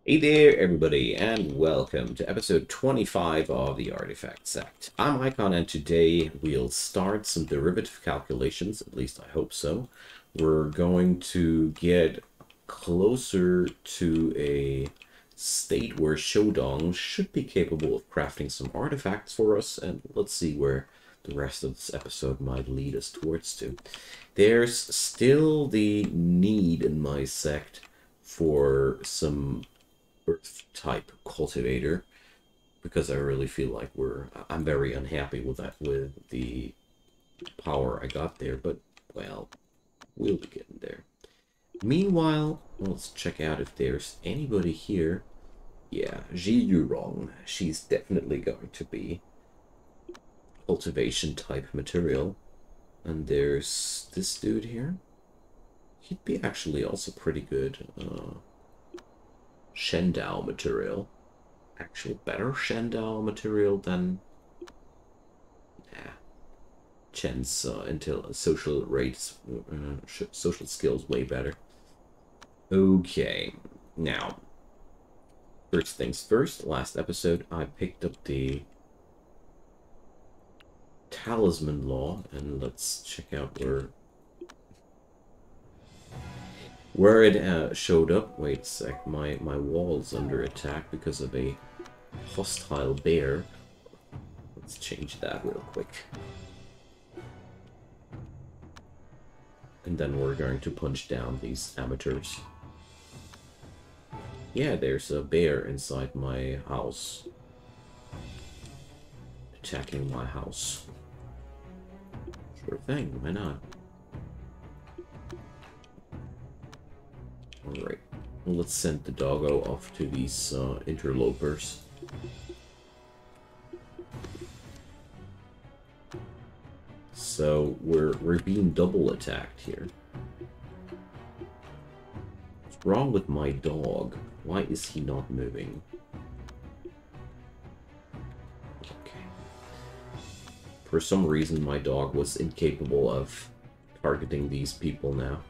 Hey there, everybody, and welcome to episode 25 of the Artifact Sect. I'm Icon, and today we'll start some derivative calculations, at least I hope so. We're going to get closer to a state where Shodong should be capable of crafting some artifacts for us, and let's see where the rest of this episode might lead us towards to. There's still the need in my sect for some earth type cultivator because I really feel like I'm very unhappy with the power I got there, but well, we'll be getting there. Meanwhile, let's check out if there's anybody here. Yeah, Ji Yurong. She's definitely going to be cultivation type material. And there's this dude here. He'd be actually also pretty good. Shendao material. Actual better Shendao material than Chen's until social rates, social skills way better. Okay, now, first things first, last episode I picked up the Talisman law, and let's check out where it showed up. Wait a sec, my wall's under attack because of a hostile bear. Let's change that real quick. And then we're going to punch down these amateurs. Yeah, there's a bear inside my house. Attacking my house. Sure thing, why not? Alright, well, let's send the doggo off to these interlopers. So we're being double attacked here. What's wrong with my dog? Why is he not moving? Okay. For some reason my dog was incapable of targeting these people now.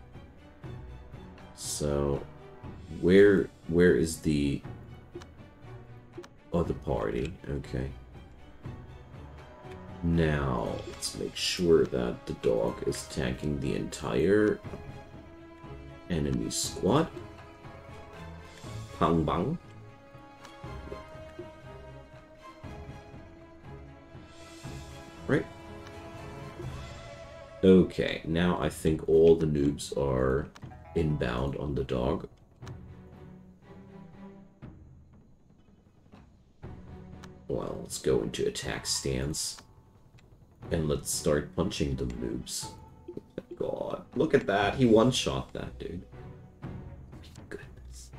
So where is the other party? Okay. Now, let's make sure that the dog is tanking the entire enemy squad. Pang bang. Right. Okay, now I think all the noobs are inbound on the dog. Well, let's go into attack stance. And let's start punching the noobs. God, look at that. He one-shot that dude. Goodness.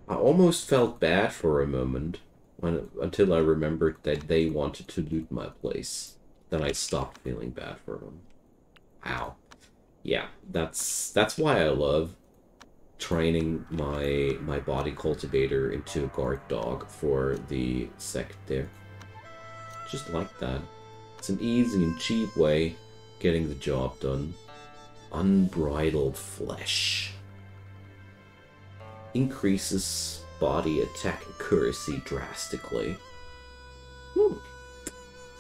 I almost felt bad for a moment until I remembered that they wanted to loot my place. Then I stopped feeling bad for them. Wow. Yeah, that's why I love training my body cultivator into a guard dog for the sect there. Just like that. It's an easy and cheap way getting the job done. Unbridled flesh. Increases body attack accuracy drastically.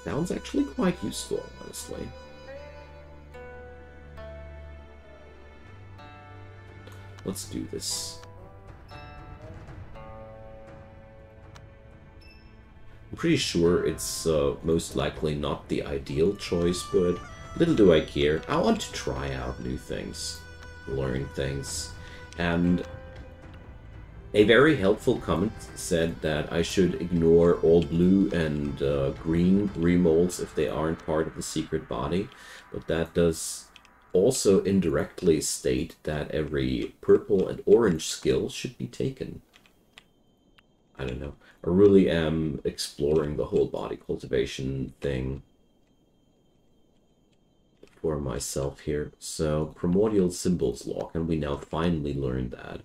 Sounds actually quite useful, honestly. Let's do this. I'm pretty sure it's most likely not the ideal choice, but little do I care. I want to try out new things, learn things, and a very helpful comment said that I should ignore all blue and green remolds if they aren't part of the secret body, but that does also indirectly state that every purple and orange skill should be taken. I don't know. I really am exploring the whole body cultivation thing for myself here. So, primordial symbols law, can we now finally learn that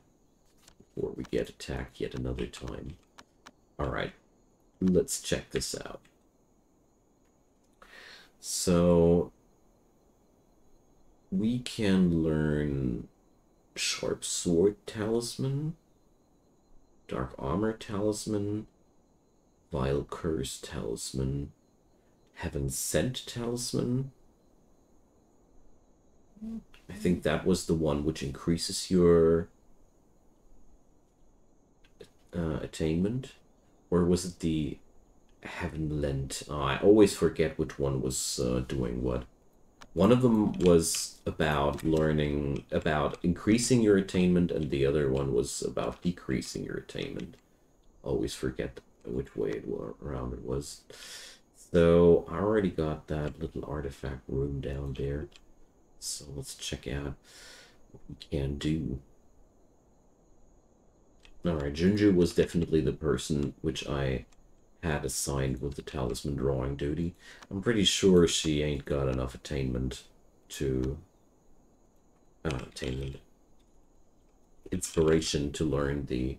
before we get attacked yet another time? Alright, let's check this out. So, we can learn Sharp Sword Talisman, Dark Armor Talisman, Vile Curse Talisman, Heaven Sent Talisman. I think that was the one which increases your attainment. Or was it the Heaven Lent? Oh, I always forget which one was doing what. One of them was about learning, about increasing your attainment, and the other one was about decreasing your attainment. Always forget which way around it was. So I already got that little artifact room down there. So let's check out what we can do. Alright, Junju was definitely the person which I had assigned with the talisman drawing duty. I'm pretty sure she ain't got enough attainment to... attainment. Inspiration to learn the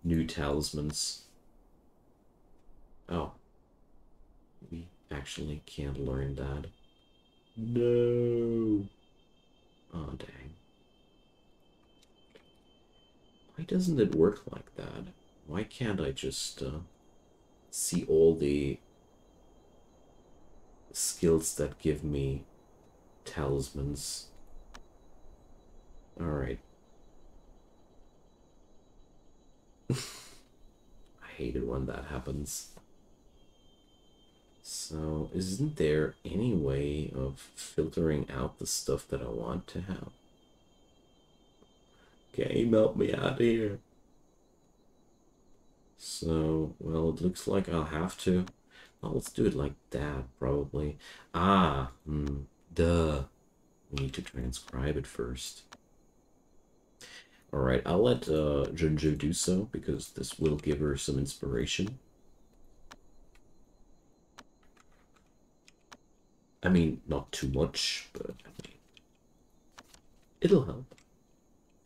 new talismans. Oh. We actually can't learn that. No! Oh, dang. Why doesn't it work like that? Why can't I just see all the skills that give me talismans? Alright. I hate it when that happens. So, isn't there any way of filtering out the stuff that I want to have? Game, help me out here. So, well, it looks like I'll have to. Well, let's do it like that, probably. Duh. We need to transcribe it first. Alright, I'll let Junju do so, because this will give her some inspiration. I mean, not too much, but it'll help.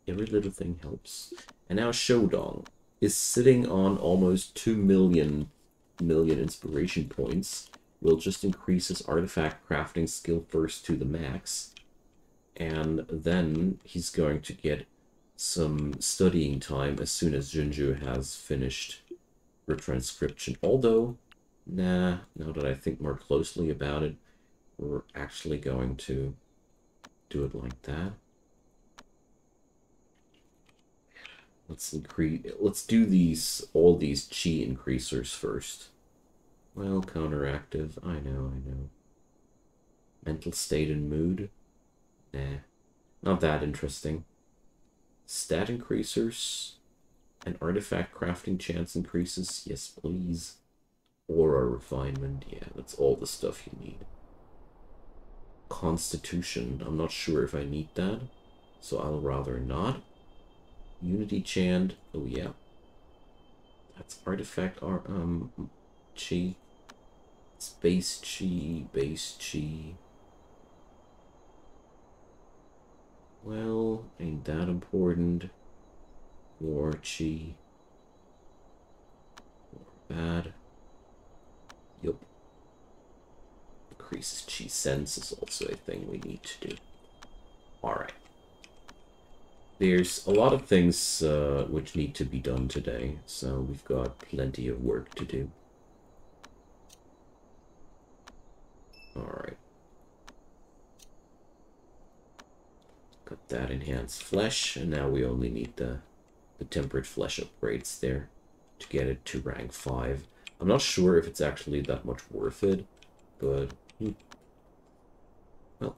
Every little thing helps. And now Shodong is sitting on almost 2 million inspiration points. We'll just increase his artifact crafting skill first to the max. And then he's going to get some studying time as soon as Junju has finished her transcription. Although, nah, now that I think more closely about it, we're actually going to do it like that. Let's do all these chi increasers first. Well, counteractive, I know. Mental state and mood? Nah, not that interesting. Stat increasers and artifact crafting chance increases, yes please. Aura refinement, yeah, that's all the stuff you need. Constitution, I'm not sure if I need that, so I'll rather not. Unity chant, oh yeah. That's artifact, chi. It's base chi. Well, ain't that important. War chi. War bad. Yup. Increases chi sense is also a thing we need to do. Alright. There's a lot of things which need to be done today, so we've got plenty of work to do. Alright. Got that enhanced flesh, and now we only need the temperate flesh upgrades there to get it to rank 5. I'm not sure if it's actually that much worth it, but... well.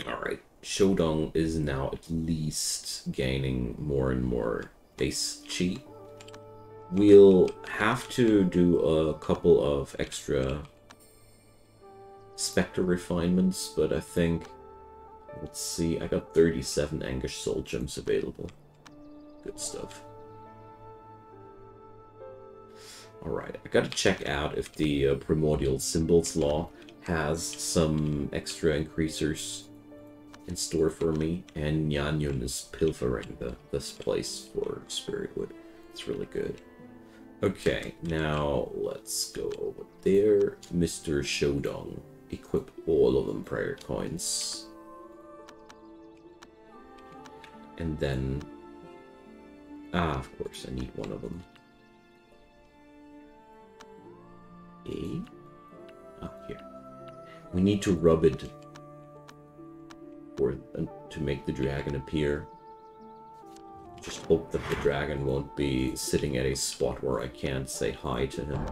Alright. Shodong is now at least gaining more and more base chi. We'll have to do a couple of extra Spectre refinements, but I think... let's see, I got 37 Angish Soul Gems available. Good stuff. Alright, I gotta check out if the Primordial Symbols Law has some extra increasers in store for me, and Nyanyun is pilfering this place for Spirit Wood. It's really good. Okay, now let's go over there. Mr. Shodong. equip all of them prayer coins. And then... of course, I need one of them. Here. We need to rub it to make the dragon appear. Just hope that the dragon won't be sitting at a spot where I can't say hi to him.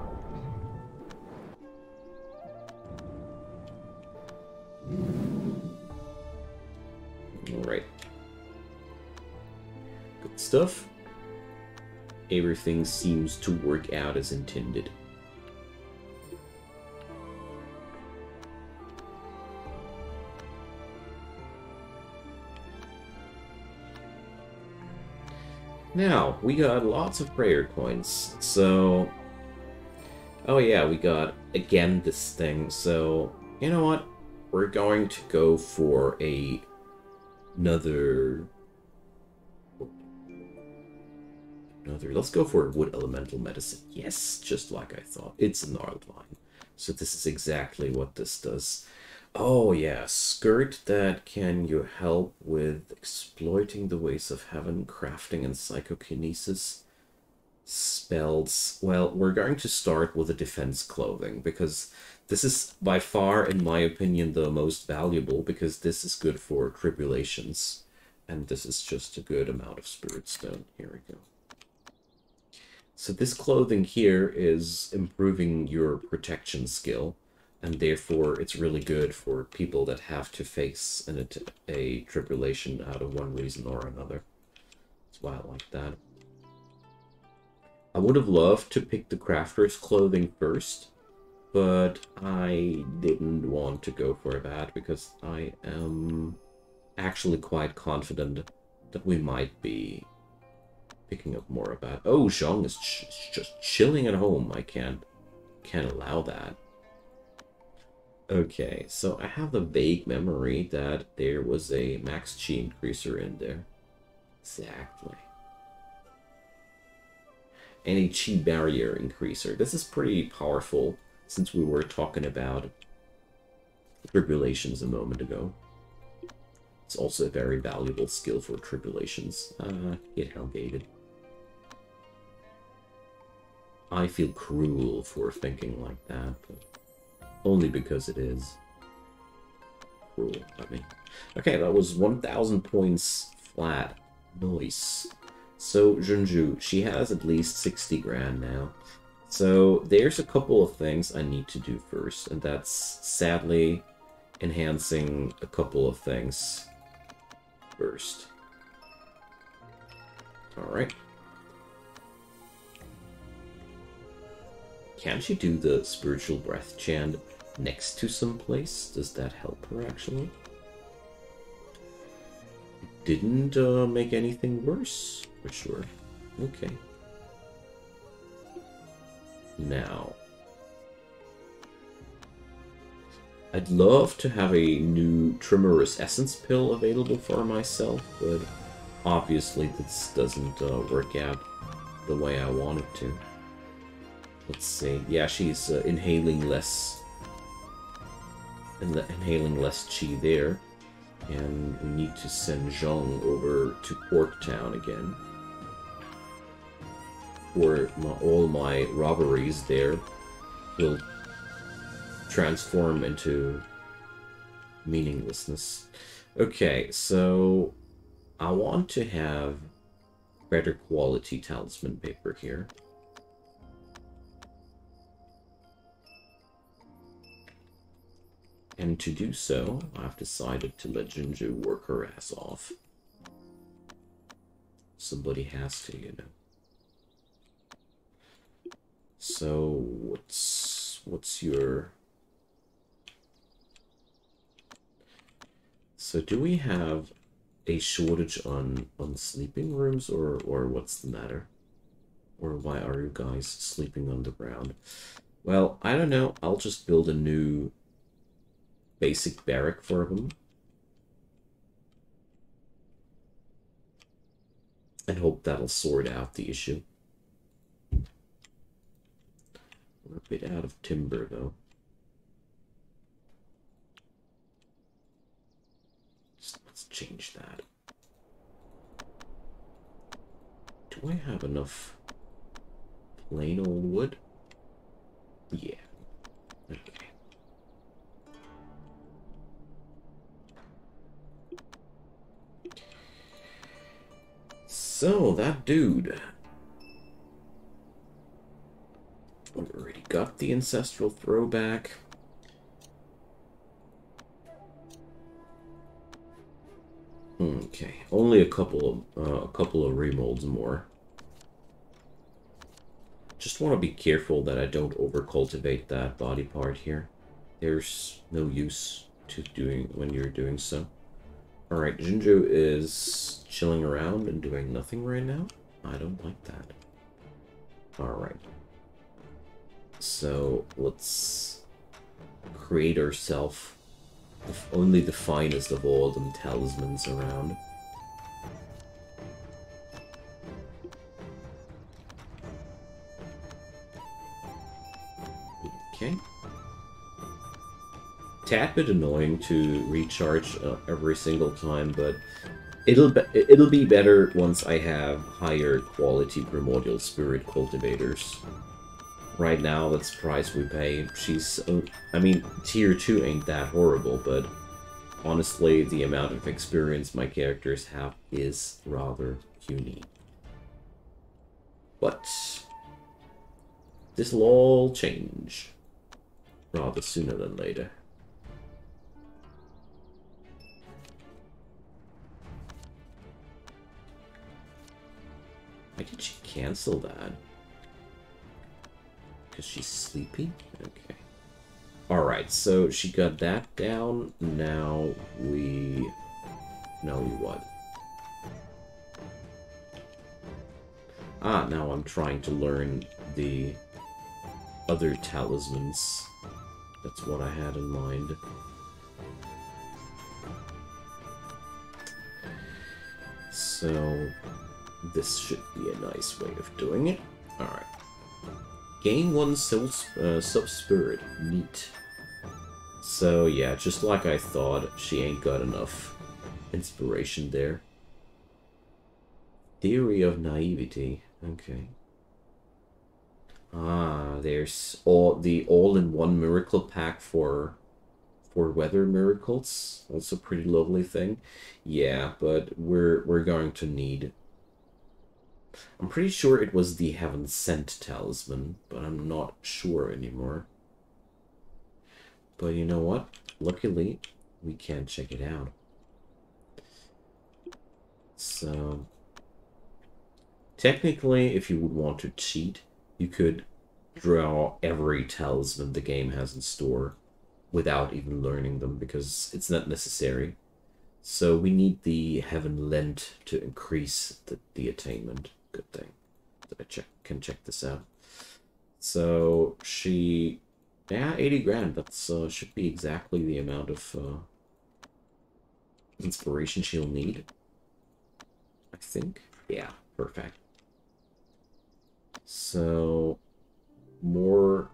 Alright. Good stuff. Everything seems to work out as intended. Now, we got lots of prayer coins, so... Oh yeah, we got, again, this thing, so... You know what? We're going to go for another... Let's go for wood elemental medicine. Yes, just like I thought. It's an art line. So this is exactly what this does. Oh yeah, skirt that can you help with exploiting the ways of heaven, crafting, and psychokinesis spells. Well, we're going to start with the defense clothing, because this is by far, in my opinion, the most valuable, because this is good for tribulations, and this is just a good amount of spirit stone. Here we go. So this clothing here is improving your protection skill, and therefore it's really good for people that have to face a tribulation out of one reason or another. That's why I like that. I would have loved to pick the crafter's clothing first, but I didn't want to go for that because I am actually quite confident that we might be picking up more about... Oh, Zhang is just chilling at home. I can't allow that. Okay, so I have the vague memory that there was a max chi increaser in there. Exactly. And a chi barrier increaser. This is pretty powerful, since we were talking about tribulations a moment ago. It's also a very valuable skill for tribulations. Get hellgated. I feel cruel for thinking like that, but only because it is cruel, I mean. Okay, that was 1,000 points flat. Nice. So, Junju, she has at least 60 grand now. So, there's a couple of things I need to do first, and that's, sadly, enhancing a couple of things first. Alright. Can she do the spiritual breath chant next to some place? Does that help her, actually? It didn't make anything worse, for sure. Okay. Now, I'd love to have a new Tremorous Essence pill available for myself, but obviously this doesn't work out the way I want it to. Let's see. Yeah, she's inhaling less chi there. And we need to send Zhang over to Porktown again. Or all my robberies there will transform into meaninglessness. Okay, so I want to have better quality talisman paper here. And to do so, I've decided to let Junju work her ass off. Somebody has to, you know. So, what's your... So, do we have a shortage on sleeping rooms, or what's the matter? Or why are you guys sleeping on the ground? Well, I don't know. I'll just build a new basic barrack for them. And hope that'll sort out the issue. We're a bit out of timber, though. Let's change that. Do I have enough plain old wood? Yeah. Okay. So, that dude. We've already got the ancestral throwback. Okay, only a couple of remolds more. Just want to be careful that I don't over-cultivate that body part here. There's no use to doing when you're doing so. Alright, Jinjo is chilling around and doing nothing right now. I don't like that. Alright. So, let's create ourselves only the finest of all them talismans around. Okay. Tad bit annoying to recharge every single time, but it'll be better once I have higher quality primordial spirit cultivators. Right now, that's the price we pay. I mean, tier 2 ain't that horrible, but honestly, the amount of experience my characters have is rather puny. But this'll all change rather sooner than later. Why did she cancel that? Because she's sleepy? Okay. Alright, so she got that down. Now we what? Ah, now I'm trying to learn the other talismans. That's what I had in mind. So this should be a nice way of doing it. Alright. Gain 1 sub-spirit. Neat. So yeah, just like I thought, she ain't got enough inspiration there. Theory of naivety. Okay. Ah, there's the all-in-one miracle pack for weather miracles. Also pretty lovely thing. Yeah, but we're going to need... I'm pretty sure it was the Heaven Sent talisman, but I'm not sure anymore. But you know what? Luckily, we can check it out. So, technically, if you would want to cheat, you could draw every talisman the game has in store without even learning them, because it's not necessary. So we need the Heaven Lent to increase the attainment. Good thing that I can check this out. So she, yeah, 80 grand. That's should be exactly the amount of inspiration she'll need. I think. Yeah, perfect. So more.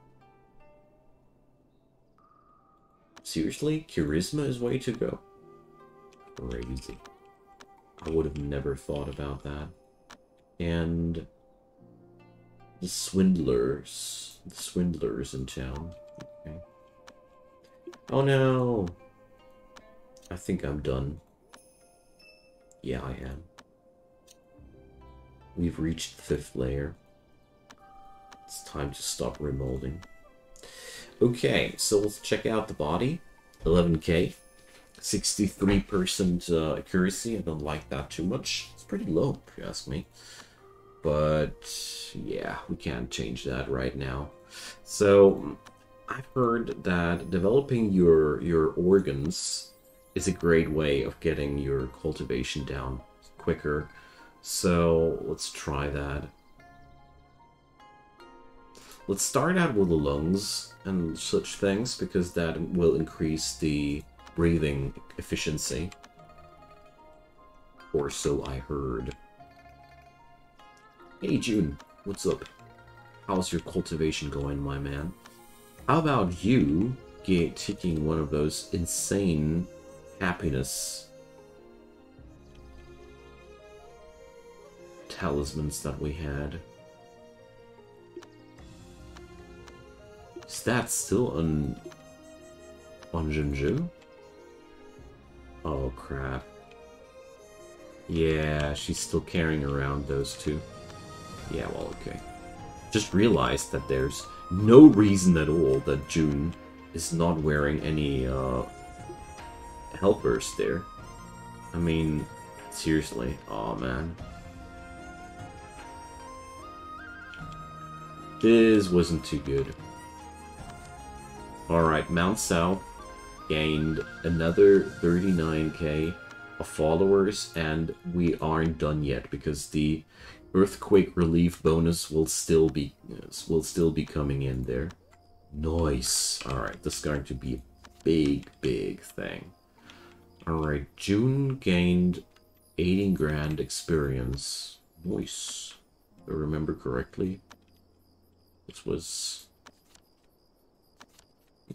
Seriously, charisma is way to go. Crazy. I would have never thought about that. And the swindlers in town. Okay. Oh no! I think I'm done. Yeah, I am. We've reached the 5th layer. It's time to stop remolding. Okay, so let's check out the body. 11k. 63% accuracy. I don't like that too much. It's pretty low, if you ask me. But yeah, we can't change that right now. So I've heard that developing your organs is a great way of getting your cultivation down quicker. So let's try that. Let's start out with the lungs and such things, because that will increase the breathing efficiency. Or so I heard. Hey June, what's up? How's your cultivation going, my man? How about you taking one of those insane happiness talismans that we had. Is that still on Junju? Oh crap. Yeah, she's still carrying around those two. Yeah, well, okay. Just realized that there's no reason at all that June is not wearing any helpers there. I mean, seriously. Oh man. This wasn't too good. Alright, Mount South gained another 39k of followers, and we aren't done yet because the earthquake relief bonus will still be coming in there. Nice. Alright, this is going to be a big thing. Alright, June gained 18 grand experience. Nice. If I remember correctly. This was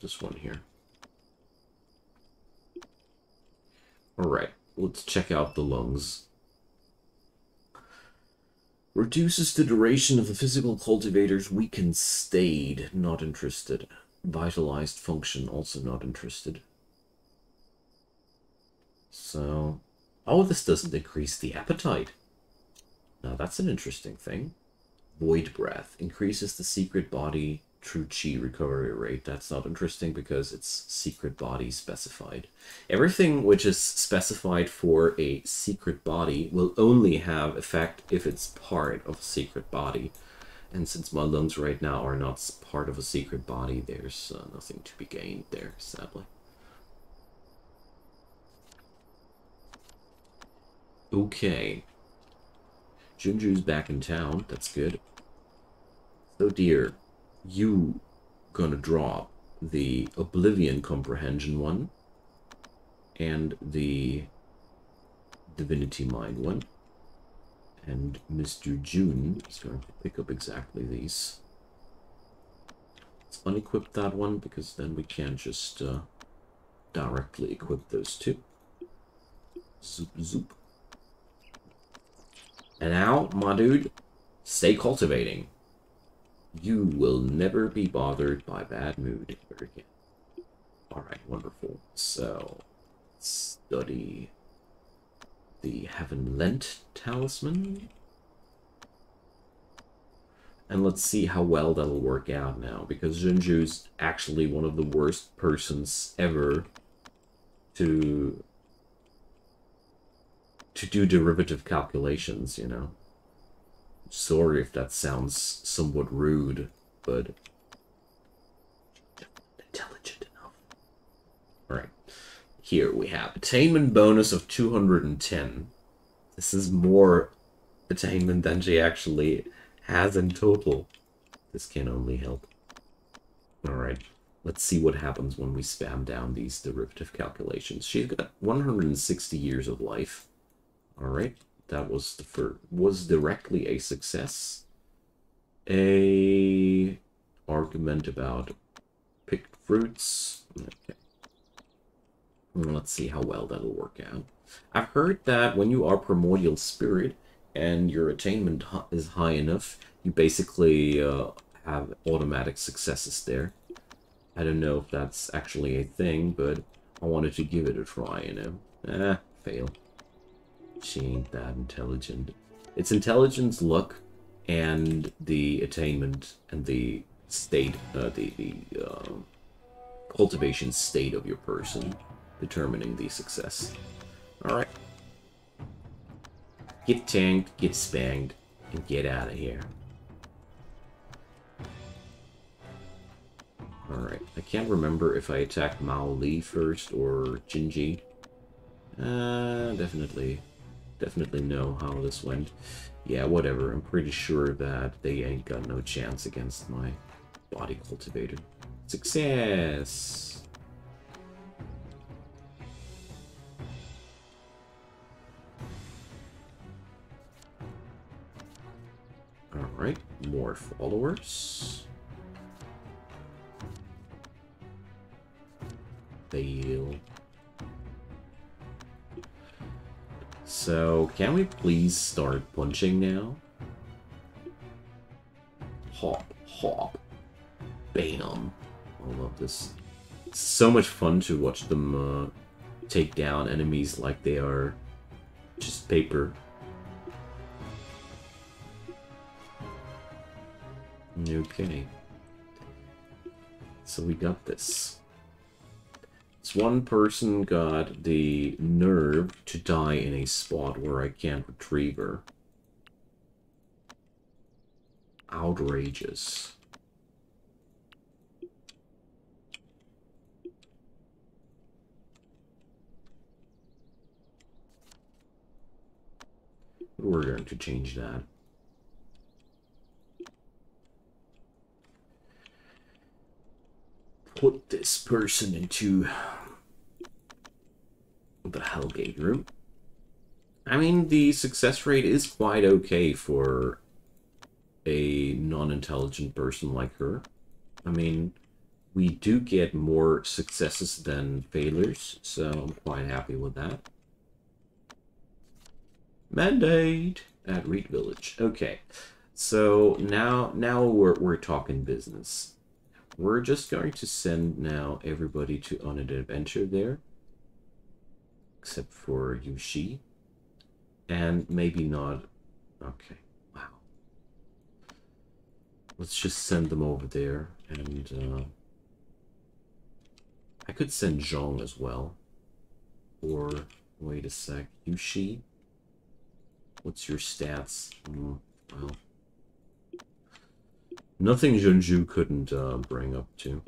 this one here. Alright, let's check out the lungs. Reduces the duration of the physical cultivator's weakened state. Not interested. Vitalized function. Also not interested. So... oh, this doesn't increase the appetite. Now that's an interesting thing. Void breath. Increases the secret body true chi recovery rate. That's not interesting because it's secret body specified. Everything which is specified for a secret body will only have effect if it's part of a secret body. And since my lungs right now are not part of a secret body, there's nothing to be gained there, sadly. Okay. Junju's back in town. That's good. So, dear, you gonna drop the Oblivion Comprehension one and the Divinity Mind one. And Mr. June is going to pick up exactly these. Let's unequip that one because then we can't just directly equip those two. Zoop, zoop. And now, my dude, stay cultivating. You will never be bothered by bad mood ever again. Alright, wonderful. So, study the Heaven Lent Talisman. And let's see how well that'll work out now, because Junju's actually one of the worst persons ever to do derivative calculations, you know. Sorry if that sounds somewhat rude, but intelligent enough. Alright. Here we have attainment bonus of 210. This is more attainment than she actually has in total. This can only help. Alright. Let's see what happens when we spam down these derivative calculations. She's got 160 years of life. Alright. That was the first, was directly a success. A argument about picked fruits. Okay. Let's see how well that'll work out. I've heard that when you are primordial spirit and your attainment is high enough, you basically have automatic successes there. I don't know if that's actually a thing, but I wanted to give it a try, you know. Fail. She ain't that intelligent. It's intelligence, luck, and the attainment and the state, the cultivation state of your person determining the success. Alright. Get tanked, get spanged, and get out of here. Alright. I can't remember if I attacked Mao Li first or Jinji. Definitely know how this went. Yeah, whatever. I'm pretty sure that they ain't got no chance against my body cultivator. Success! Alright, more followers. Fail. So, can we please start punching now? Hop, hop, bam. I love this. It's so much fun to watch them take down enemies like they are just paper. Okay. So we got this. This one person got the nerve to die in a spot where I can't retrieve her. Outrageous. We're going to change that. Put this person into the Hellgate room. I mean, the success rate is quite okay for a non-intelligent person like her. I mean, we do get more successes than failures, so I'm quite happy with that. Mandate at Reed Village. Okay, so now we're talking business. We're just going to send now everybody to on an adventure there, except for Yushi, and maybe not. Okay, wow. Let's just send them over there, and I could send Zhong as well. Or wait a sec, Yushi. What's your stats? Well, nothing Junju couldn't bring up to.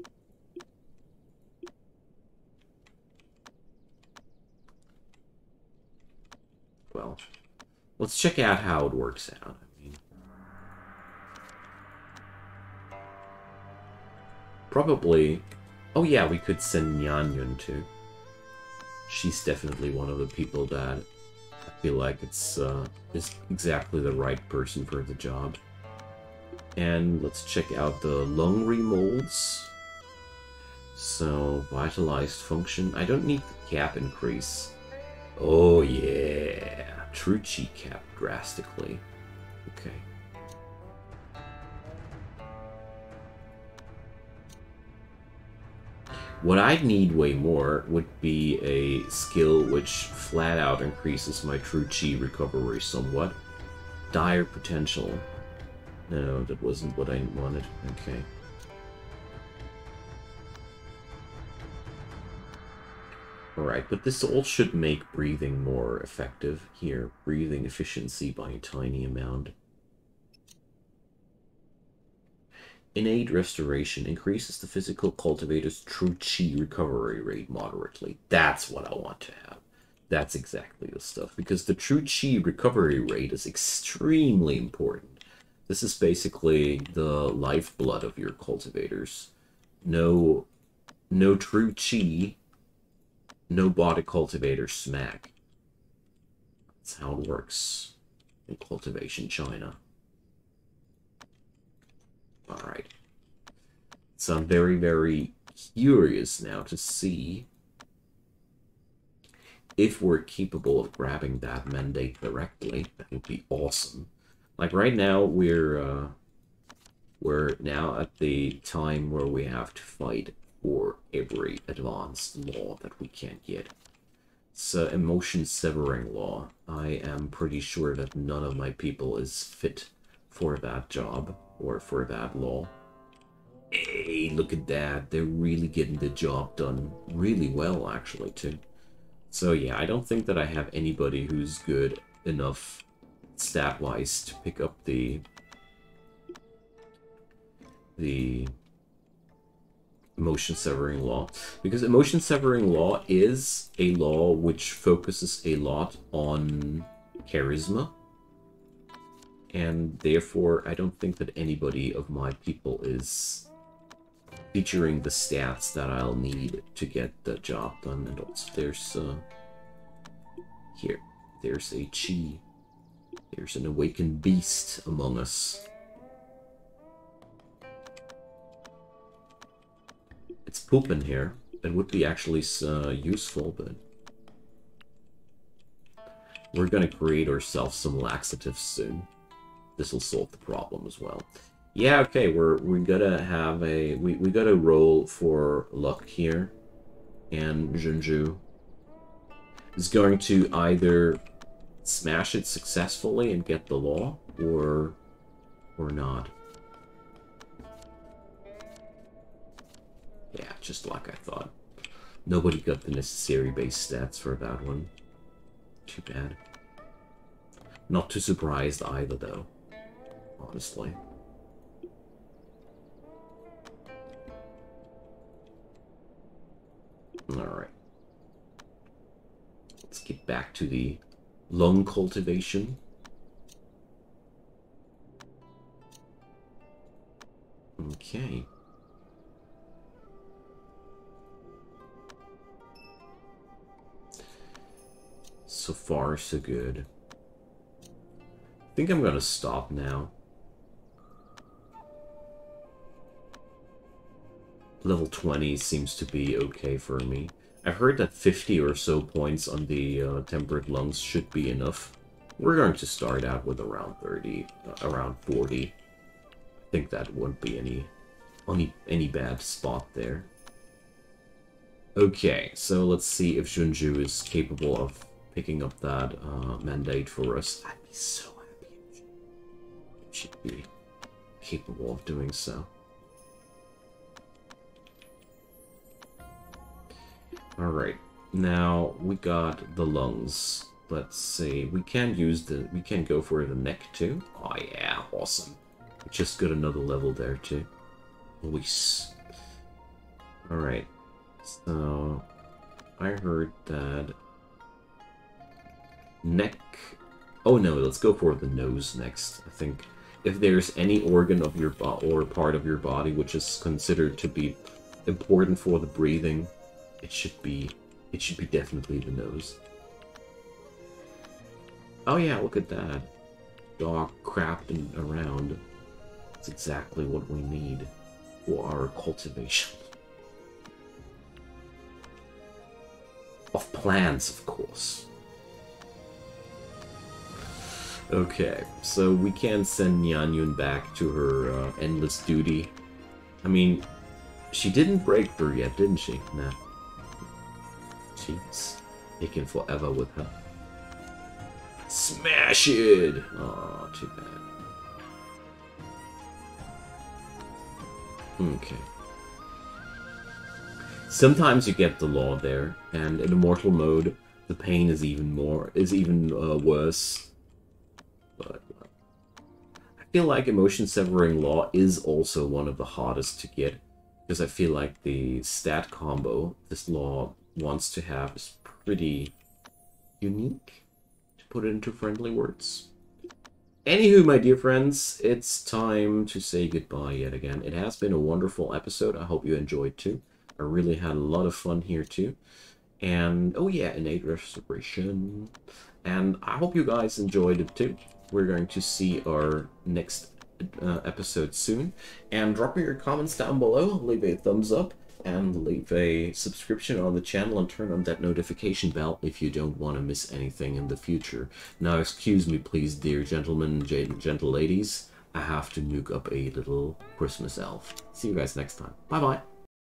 Well, let's check out how it works out. I mean, probably. Oh yeah, we could send Nyan too. She's definitely one of the people that I feel like is exactly the right person for the job. And let's check out the lung remolds. So, vitalized function. I don't need the cap increase. Oh yeah, true chi cap drastically. Okay. What I'd need way more would be a skill which flat out increases my true chi recovery somewhat. Dire potential. No, that wasn't what I wanted. Okay. Alright, but this all should make breathing more effective. Here, breathing efficiency by a tiny amount. Innate restoration increases the physical cultivator's true chi recovery rate moderately. That's what I want to have. That's exactly the stuff. Because the true chi recovery rate is extremely important. This is basically the lifeblood of your cultivators. No true chi, no body cultivator smack. That's how it works in cultivation China. Alright. So I'm very, very curious now to see if we're capable of grabbing that mandate directly. That would be awesome. Like right now, we're now at the time where we have to fight for every advanced law that we can get. So emotion severing law. I am pretty sure that none of my people is fit for that job or for that law. Hey, look at that. They're really getting the job done really well, actually, too. So yeah, I don't think that I have anybody who's good enough stat-wise to pick up the emotion severing law, because emotion severing law is a law which focuses a lot on charisma, and therefore I don't think that anybody of my people is featuring the stats that I'll need to get the job done. And also there's here, there's a chi. There's an awakened beast among us. It's pooping here. It would be actually useful, but We're gonna create ourselves some laxatives soon. This will solve the problem as well. Yeah, okay, we gotta have a we gotta roll for luck here. And Junju is going to either smash it successfully and get the law, or not. Yeah, just like I thought. Nobody got the necessary base stats for that one. Too bad. Not too surprised either, though. Honestly. Alright. Let's get back to the lung cultivation. Okay. So far, so good. I think I'm gonna stop now. Level 20 seems to be okay for me. I've heard that 50 or so points on the temperate lungs should be enough. We're going to start out with around 30, around 40. I think that wouldn't be any bad spot there. Okay, so let's see if Junju is capable of picking up that mandate for us. I'd be so happy if she'd be capable of doing so. Alright, now we got the lungs. Let's see, we can go for the neck too. Oh yeah, awesome. We just got another level there too. Luis. Alright, so I heard that neck. Oh no, let's go for the nose next. I think if there's any organ of your or part of your body which is considered to be important for the breathing, it should be definitely the nose. Oh yeah, look at that. Dog crapping around. That's exactly what we need for our cultivation. Of plants, of course. Okay, so we can send Nyanyun back to her endless duty. I mean, she didn't break through yet, didn't she? Nah. She's taking forever with her. Smash it! Oh, too bad. Okay. Sometimes you get the law there, and in immortal mode, the pain is even worse. But I feel like emotion severing law is also one of the hardest to get, because I feel like the stat combo this law wants to have is pretty unique, to put it into friendly words. Anywho, my dear friends, it's time to say goodbye yet again. It has been a wonderful episode. I hope you enjoyed too. I really had a lot of fun here too. And, oh yeah, innate restoration. And I hope you guys enjoyed it too. We're going to see our next episode soon. And drop me your comments down below. Leave a thumbs up. And leave a subscription on the channel and turn on that notification bell if you don't want to miss anything in the future. Now, excuse me, please, dear gentlemen and gentle ladies. I have to nuke up a little Christmas elf. See you guys next time. Bye-bye.